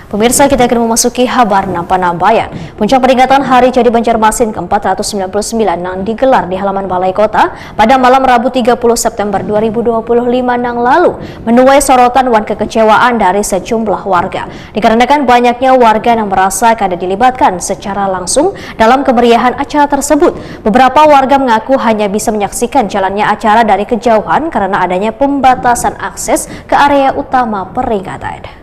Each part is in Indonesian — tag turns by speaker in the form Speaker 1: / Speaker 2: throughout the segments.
Speaker 1: Pemirsa, kita akan memasuki kabar Nampan-Nambayan. Puncak peringatan Hari Jadi Banjarmasin ke-499 yang digelar di halaman Balai Kota pada malam Rabu 30 September 2025 yang lalu menuai sorotan wan kekecewaan dari sejumlah warga. Dikarenakan banyaknya warga yang merasa kada dilibatkan secara langsung dalam kemeriahan acara tersebut. Beberapa warga mengaku hanya bisa menyaksikan jalannya acara dari kejauhan karena adanya pembatasan akses ke area utama peringatan.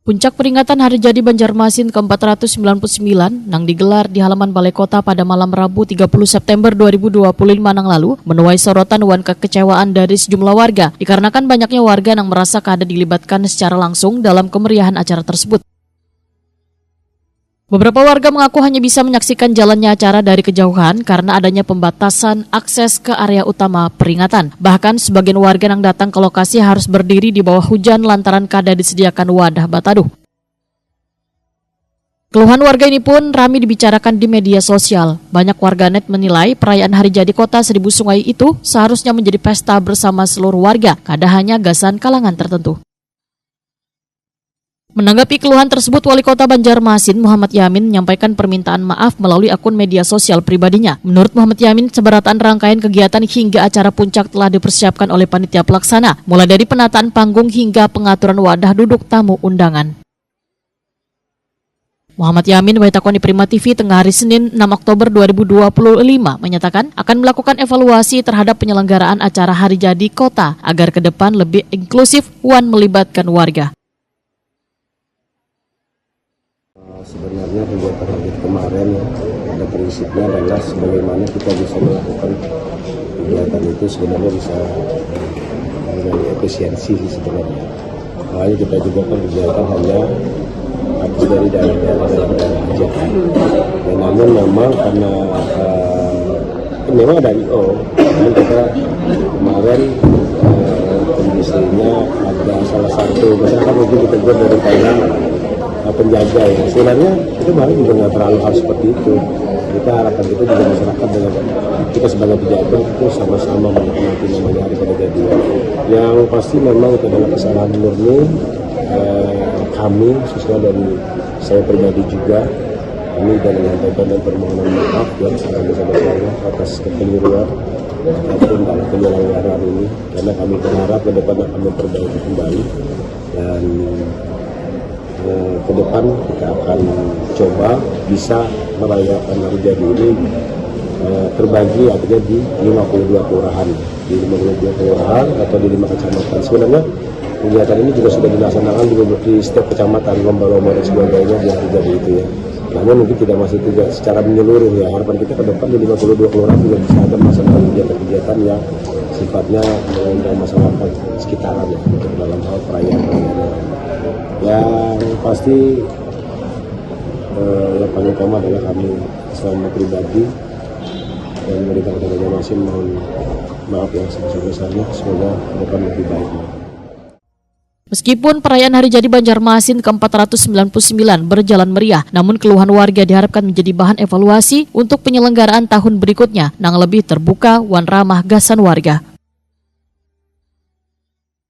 Speaker 2: Puncak peringatan Hari Jadi Banjarmasin ke-499 yang digelar di halaman Balai Kota pada malam Rabu 30 September 2025 yang lalu menuai sorotan wan kekecewaan dari sejumlah warga dikarenakan banyaknya warga yang merasa kada dilibatkan secara langsung dalam kemeriahan acara tersebut. Beberapa warga mengaku hanya bisa menyaksikan jalannya acara dari kejauhan karena adanya pembatasan akses ke area utama peringatan. Bahkan sebagian warga yang datang ke lokasi harus berdiri di bawah hujan lantaran kada disediakan wadah bataduh. Keluhan warga ini pun ramai dibicarakan di media sosial. Banyak warganet menilai perayaan Hari Jadi Kota Seribu Sungai itu seharusnya menjadi pesta bersama seluruh warga, kada hanya gasan kalangan tertentu. Menanggapi keluhan tersebut, Wali Kota Banjarmasin Muhammad Yamin menyampaikan permintaan maaf melalui akun media sosial pribadinya. Menurut Muhammad Yamin, sebaratan rangkaian kegiatan hingga acara puncak telah dipersiapkan oleh panitia pelaksana, mulai dari penataan panggung hingga pengaturan wadah duduk tamu undangan. Muhammad Yamin ditakoni Prima TV tengah hari Senin 6 Oktober 2025 menyatakan akan melakukan evaluasi terhadap penyelenggaraan acara Hari Jadi Kota agar ke depan lebih inklusif wan melibatkan warga.
Speaker 3: Sebenarnya kegiatan hari kemarin pada prinsipnya adalah sebagaimana kita bisa melakukan kegiatan itu sebenarnya bisa menjadi efisiensi sebenarnya. Makanya kita juga kan kegiatan hanya habis dari daerah-daerah saja. Dan namun memang karena memang ada I.O. Dan kita kemarin kondisinya ada salah satu misalkan mungkin kita buat dari Thailand penjaga ya. Sebenarnya itu malah juga nggak terlalu harus seperti itu. Kita harapkan kita juga masyarakat dengan kita sebagai penjaga itu sama-sama menikmati namanya Hari Jadi. Yang pasti memang itu adalah kesalahan murni kami, khususnya dari saya pribadi juga. Kami dan menyampaikan dan permohonan maaf yang sangat besar-besarnya atas kekeliruan ataupun dalam penyelenggaraan ini, karena kami berharap ke depan akan memperbaiki kembali dan ke depan kita akan coba bisa merayakan Hari Jadi ini terbagi artinya di 52 kelurahan, di 52 kelurahan atau di 5 kecamatan. Sebenarnya kegiatan ini juga sudah dilaksanakan di setiap kecamatan, lomba-lomba dan sebagainya di Hari Jadi itu ya. Namun mungkin tidak secara menyeluruh ya. Harapan kita ke depan di 52 kelurahan juga bisa ada masalah kegiatan-kegiatan yang sifatnya mengundang masyarakat sekitaran ya, untuk dalam hal perayaan. Yang pasti yang paling utama adalah kami selama pribadi dan mereka Kota Banjarmasin mohon maaf yang sebesar-besarnya, semoga ke depan lebih baik.
Speaker 2: Meskipun perayaan Hari Jadi Banjarmasin ke-499 berjalan meriah, namun keluhan warga diharapkan menjadi bahan evaluasi untuk penyelenggaraan tahun berikutnya yang lebih terbuka wan ramah gasan warga.